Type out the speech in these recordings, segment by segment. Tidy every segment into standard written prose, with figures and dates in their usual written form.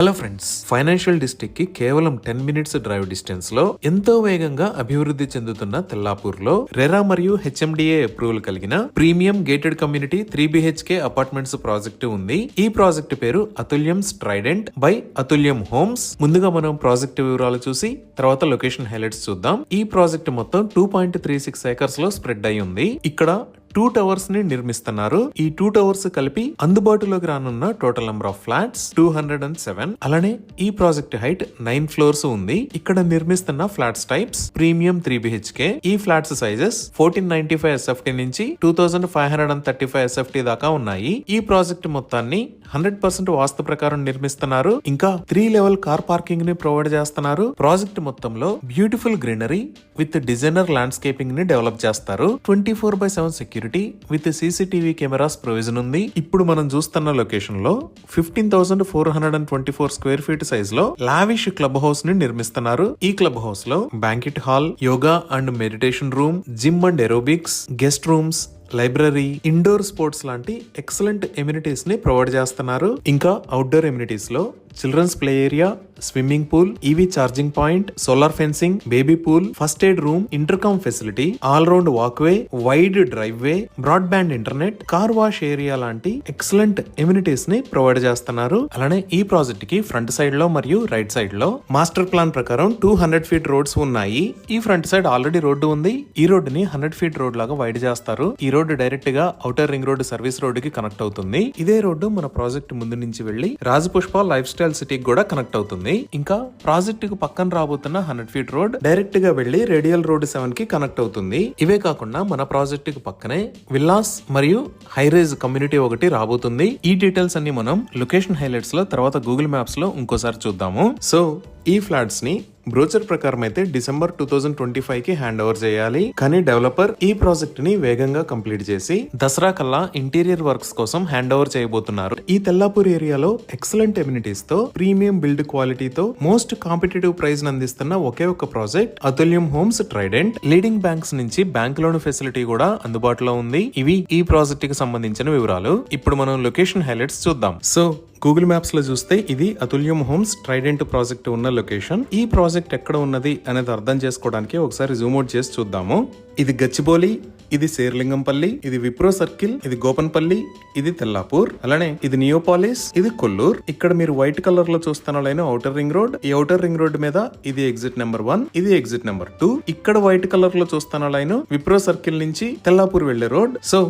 Hello friends, financial district కి కేవలం 10 minutes drive distance లో ఎంతో వేగంగా అభివృద్ధి చెందుతున్న తెల్లాపూర్ లో రెరా మరియు హెచ్ఎండిఏ అప్రూవల్ కలిగిన premium gated community 3BHK apartments project ఉంది. ఈ ప్రాజెక్టు పేరు అతుల్యం స్ట్రైడెంట్ బై అతుల్యం హోమ్స్. ముందుగా మనం ప్రాజెక్టు వివరాలు చూసి తర్వాత లొకేషన్ హైలైట్స్ చూద్దాం. ఈ ప్రాజెక్టు మొత్తం 2.36 ఏకర్స్ లో స్ప్రెడ్ అయి ఉంది. ఇక్కడ 2 టవర్స్ ని నిర్మిస్తున్నారు. ఈ 2 టవర్స్ కలిపి అందుబాటులోకి రానున్న టోటల్ నెంబర్ ఆఫ్ ఫ్లాట్స్ 207. అలానే ఈ ప్రాజెక్ట్ హైట్ 9 ఫ్లోర్స్ ఉంది. ఇక్కడ నిర్మిస్తున్న ఫ్లాట్స్ టైప్స్ ప్రీమియం 3BHK. ఈ ఫ్లాట్స్ సైజెస్ 1495 SFT నుంచి 2535 SFT దాకా ఉన్నాయి. ఈ ప్రాజెక్ట్ మొత్తాన్ని 100% వాస్తు ప్రకారం నిర్మిస్తున్నారు. ఇంకా 3 లెవెల్ కార్ పార్కింగ్ ని ప్రొవైడ్ చేస్తున్నారు. ప్రాజెక్ట్ మొత్తంలో beautiful greenery with designer landscaping ని డెవలప్ చేస్తారు. 24/7 security with CCTV cameras provision ఉంది. ఇప్పుడు మనం చూస్తున్న లొకేషన్ లో 15,424 స్క్వేర్ ఫీట్ సైజ్ లో లావిష్ క్లబ్ హౌస్ ని నిర్మిస్తున్నారు. ఈ క్లబ్ హౌస్ లో banquet hall, yoga and meditation room, gym and aerobics, guest rooms, library, indoor sports లాంటి ఎక్సలెంట్ ఎమ్యూనిటీస్ ని ప్రొవైడ్ చేస్తున్నారు. ఇంకా అవుట్డోర్ ఎమ్యూనిటీస్ లో children's play area, swimming pool, EV charging point, solar fencing, baby pool, first aid room, intercom facility, all round walkway, wide driveway, broadband internet, car wash area లాంటి excellent amenities ని provide చేస్తున్నారు. అలానే ఈ project కి front side లో మరియు right side లో master plan ప్రకారం 200 ఫీట్ రోడ్స్ ఉన్నాయి. ఈ ఫ్రంట్ సైడ్ ఆల్రెడీ రోడ్డు ఉంది. ఈ రోడ్డుని 100 ఫీట్ రోడ్ లాగా వైడ్ చేస్తారు. ఈ రోడ్డు డైరెక్ట్ గా outer ring road service road కి కనెక్ట్ అవుతుంది. ఇదే రోడ్డు మన ప్రాజెక్ట్ ముందు నుంచి వెళ్లి రాజపుష్ప లైఫ్ స్టైల్ సిటీకి కూడా కనెక్ట్ అవుతుంది. ఇంకా ప్రాజెక్ట్ కు పక్కన రాబోతున్న 100 ఫీట్ రోడ్ డైరెక్ట్ గా వెళ్లి రేడియల్ రోడ్ 7 కి కనెక్ట్ అవుతుంది. ఇవే కాకుండా మన ప్రాజెక్ట్ కు పక్కనే విల్లాస్ మరియు హైరేజ్ కమ్యూనిటీ ఒకటి రాబోతుంది. ఈ డీటెయిల్స్ అన్ని మనం లొకేషన్ హైలైట్స్ లో తర్వాత గూగుల్ మ్యాప్స్ లో ఇంకోసారి చూద్దాము. సో ఈ ఫ్లాట్స్ ని బ్రోచర్ ప్రకారం అయితే డిసెంబర్ 2025 కి హ్యాండ్ ఓవర్ చేయాలి. కానీ డెవలపర్ ఈ ప్రాజెక్ట్ ని వేగంగా కంప్లీట్ చేసి దసరా కల్లా ఇంటీరియర్ వర్క్స్ కోసం హ్యాండ్ ఓవర్ చేయబోతున్నారు. ఈ తెల్లాపూర్ ఏరియాలో ఎక్సలెంట్ ఎమ్యూనిటీస్ తో ప్రీమియం బిల్డ్ క్వాలిటీతో మోస్ట్ కాంపిటేటివ్ ప్రైస్ అందిస్తున్న ఒకే ఒక project Atulyam homes Trident. Leading banks నుంచి బ్యాంక్ లోన్ ఫెసిలిటీ కూడా అందుబాటులో ఉంది. ఇవి ఈ ప్రాజెక్ట్ కి సంబంధించిన వివరాలు. ఇప్పుడు మనం లొకేషన్ హైలైట్స్ చూద్దాం. సో గూగుల్ మ్యాప్స్ లో చూస్తే ఇది అతుల్యం హోమ్స్ ట్రైడెంట్ ప్రాజెక్ట్ ఉన్న లొకేషన్. ఈ ప్రాజెక్ట్ ఎక్కడ ఉన్నది అనేది అర్థం చేసుకోవడానికి ఒకసారి జూమ్ అవుట్ చేసి చూద్దాము. ఇది గచ్చిబౌలి, ఇది శేర్లింగంపల్లి, ఇది విప్రో సర్కిల్, ఇది గోపన్పల్లి, ఇది తెల్లాపూర్, అలానే ఇది నియోపాలిస్, ఇది కొల్లూర్. ఇక్కడ మీరు వైట్ కలర్ లో చూస్తున్న లైన్ ఔటర్ రింగ్ రోడ్. ఈ ఔటర్ రింగ్ రోడ్ మీద ఇది ఎగ్జిట్ నెంబర్ 1, ఇది ఎగ్జిట్ నెంబర్ 2. ఇక్కడ వైట్ కలర్ లో చూస్తున్న లైన్ విప్రో సర్కిల్ నుంచి తెల్లాపూర్ వెళ్లే రోడ్. సో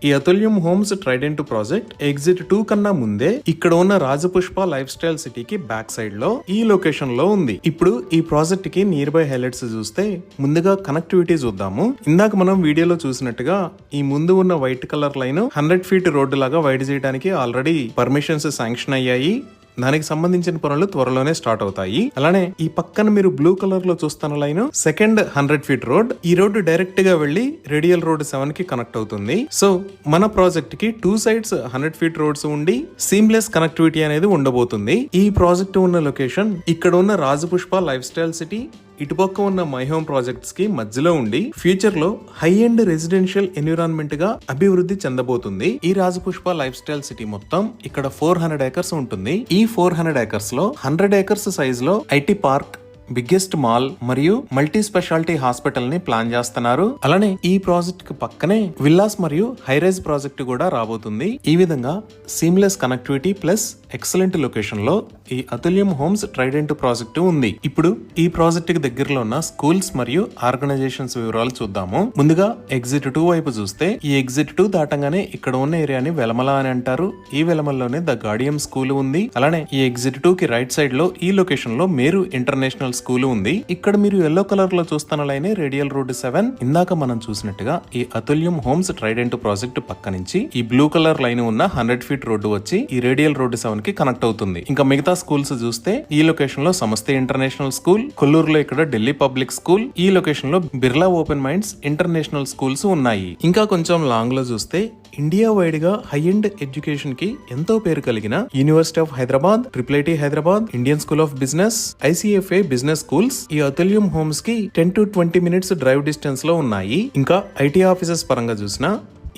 ఈ అతుల్యం హోమ్స్ ట్రైడెంట్ ప్రాజెక్ట్ ఎగ్జిట్ 2 కన్నా ముందే ఇక్కడ ఉన్న రాజపుష్ప లైఫ్ స్టైల్ సిటీకి బ్యాక్ సైడ్ లో ఈ లొకేషన్ లో ఉంది. ఇప్పుడు ఈ ప్రాజెక్ట్ కి నియర్ బై హైలైట్స్ చూస్తే ముందుగా కనెక్టివిటీ చూద్దాము. ఇందాక మనం వీడియోలో చూసినట్టుగా ఈ ముందు ఉన్న white colour line 100 feet road లాగా వైడ్ చేయడానికి ఆల్రెడీ పర్మిషన్స్ శాంక్షన్ అయ్యాయి. దానికి సంబంధించిన పనులు త్వరలోనే స్టార్ట్ అవుతాయి. అలానే ఈ పక్కన మీరు బ్లూ కలర్ లో చూస్తున్న లైన్ సెకండ్ 100 ఫీట్ రోడ్. ఈ రోడ్డు డైరెక్ట్ గా వెళ్లి రేడియల్ రోడ్ 7 కి కనెక్ట్ అవుతుంది. సో మన ప్రాజెక్ట్ కి 2 సైడ్స్ 100 ఫీట్ రోడ్స్ ఉండి సీమ్లెస్ కనెక్టివిటీ అనేది ఉండబోతుంది. ఈ ప్రాజెక్ట్ ఉన్న లొకేషన్ ఇక్కడ ఉన్న రాజపుష్ప లైఫ్ స్టైల్ సిటీ, ఇటుపక్క ఉన్న మై హోమ్ ప్రాజెక్ట్స్ కి మధ్యలో ఉండి ఫ్యూచర్ లో హై ఎండ్ రెసిడెన్షియల్ ఎన్విరాన్మెంట్ గా అభివృద్ధి చెందబోతుంది. ఈ రాజపుష్ప లైఫ్ స్టైల్ సిటీ మొత్తం ఇక్కడ 400 ఏకర్స్ ఉంటుంది. ఈ 400 ఏకర్స్ లో 100 ఏకర్స్ సైజ్ లో ఐటీ పార్క్, బిగ్గెస్ట్ మాల్ మరియు మల్టీ స్పెషాలిటీ హాస్పిటల్ ని ప్లాన్ చేస్తున్నారు. అలానే ఈ ప్రాజెక్ట్ కి పక్కనే విల్లాస్ మరియు హైరైజ్ ప్రాజెక్ట్ కూడా రాబోతుంది. ఈ విధంగా seamless connectivity plus excellent location లో ఈ అతుల్యం హోమ్స్ ట్రైడెంట్ ప్రాజెక్టు ఉంది. ఇప్పుడు ఈ ప్రాజెక్ట్ కి దగ్గరలో ఉన్న స్కూల్స్ మరియు ఆర్గనైజేషన్స్ వివరాలు చూద్దాము. ముందుగా ఎగ్జిట్ 2 వైపు చూస్తే ఈ ఎగ్జిట్ 2 దాటంగానే ఇక్కడ ఉన్న ఏరియాని వెలమల అని అంటారు. ఈ వెలమల్లోనే ద గార్డియం స్కూల్ ఉంది. అలానే ఈ ఎగ్జిట్ 2 కి రైట్ సైడ్ లో ఈ లొకేషన్ లో మేరు ఇంటర్నేషనల్ స్కూల్ ఉంది. ఇక్కడ మీరు ఎల్లో కలర్ లో చూస్తున్న లైన్ రేడియల్ రోడ్ 7. ఇందాక మనం చూసినట్టుగా ఈ అతుల్యం హోమ్స్ ట్రైడెంట్ ప్రాజెక్ట్ పక్క నుంచి ఈ బ్లూ కలర్ లైన్ ఉన్న 100 ఫీట్ రోడ్డు వచ్చి ఈ రేడియల్ రోడ్ 7 కి కనెక్ట్ అవుతుంది. ఇంకా మిగతా స్కూల్స్ చూస్తే ఈ లొకేషన్ లో సమస్తే ఇంటర్నేషనల్ స్కూల్, కొల్లూరులో ఇక్కడ ఢిల్లీ పబ్లిక్ స్కూల్, ఈ లొకేషన్ లో Birla open minds international schools ఉన్నాయి. ఇంకా కొంచెం లాంగ్ లో చూస్తే ఇండియా వైడ్ గా హై ఎండ్ ఎడ్యుకేషన్ కి ఎంతో పేరు కలిగిన university of Hyderabad, IIIT Hyderabad, Indian school of business, ICFA business schools ఈ అతుల్యం హోమ్స్ కి 10 to 20 మినిట్స్ డ్రైవ్ డిస్టెన్స్ లో ఉన్నాయి. ఇంకా ఐటీ ఆఫీసెస్ పరంగా చూసినా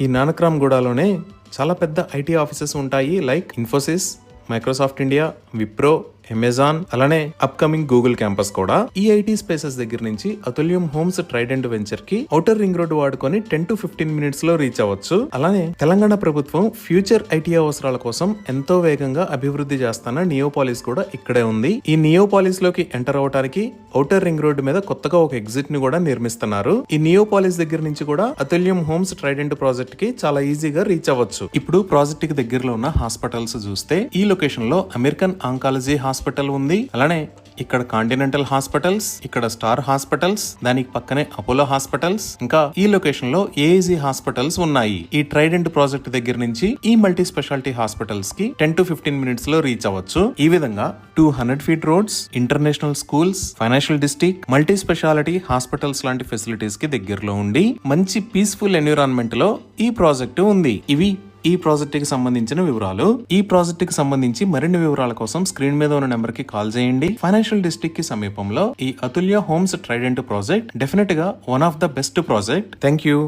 ఈ నానక్రామ్ గూడలోనే చాలా పెద్ద ఐటీ ఆఫీసెస్ ఉంటాయి. Like Infosys, Microsoft India, Wipro, Amazon, అలానే అప్కమింగ్ గూగుల్ క్యాంపస్ కూడా ఈ ఐటీ స్పేసెస్ దగ్గర నుంచి అతుల్యం హోమ్స్ ట్రైడెంట్ వెంచర్ కి ఔటర్ రింగ్ రోడ్ వాడుకొని 10 to 15 మినిట్స్ లో రీచ్ అవ్వచ్చు. అలానే తెలంగాణ ప్రభుత్వం ఫ్యూచర్ ఐటీ అవసరాల కోసం ఎంతో వేగంగా అభివృద్ధి చేస్తున్న నియోపాలిస్ కూడా ఇక్కడే ఉంది. ఈ నియోపాలిస్ లోకి ఎంటర్ అవడానికి ఔటర్ రింగ్ రోడ్ మీద కొత్తగా ఒక ఎగ్జిట్ ని కూడా నిర్మిస్తున్నారు. ఈ నియోపాలిస్ దగ్గర నుంచి కూడా అతుల్యం హోమ్స్ ట్రైడెంట్ ప్రాజెక్ట్ కి చాలా ఈజీగా రీచ్ అవ్వచ్చు. ఇప్పుడు ప్రాజెక్ట్ కి దగ్గరలో ఉన్న హాస్పిటల్స్ చూస్తే ఈ లొకేషన్ లో అమెరికన్ ఆంకాలజీ హాస్పిటల్ ఉంది. అలానే ఇక్కడ కాంటినెంటల్ హాస్పిటల్స్, ఇక్కడ స్టార్ హాస్పిటల్స్, దానికి పక్కనే అపోలో హాస్పిటల్స్, ఇంకా ఈ లొకేషన్ లో ఏఈజీ హాస్పిటల్స్ ఉన్నాయి. ఈ ట్రైడెంట్ ప్రాజెక్ట్ దగ్గర నుంచి ఈ మల్టీ స్పెషాలిటీ హాస్పిటల్స్ కి 10 to 15 మినిట్స్ లో రీచ్ అవ్వచ్చు. ఈ విధంగా 200 feet roads, international schools, financial district, multi speciality hospitals లాంటి ఫెసిలిటీస్ కి దగ్గరలో ఉండి మంచి పీస్ఫుల్ ఎన్విరాన్మెంట్ లో ఈ ప్రాజెక్టు ఉంది. ఇవి ఈ ప్రాజెక్ట్ కి సంబంధించిన వివరాలు. ఈ ప్రాజెక్ట్ కి సంబంధించి మరిన్ని వివరాల కోసం స్క్రీన్ మీద ఉన్న నెంబర్ కి కాల్ చేయండి. ఫైనాన్షియల్ డిస్ట్రిక్ట్ కి సమీపంలో ఈ Atulya homes Trident project definite గా one of the best project. Thank you.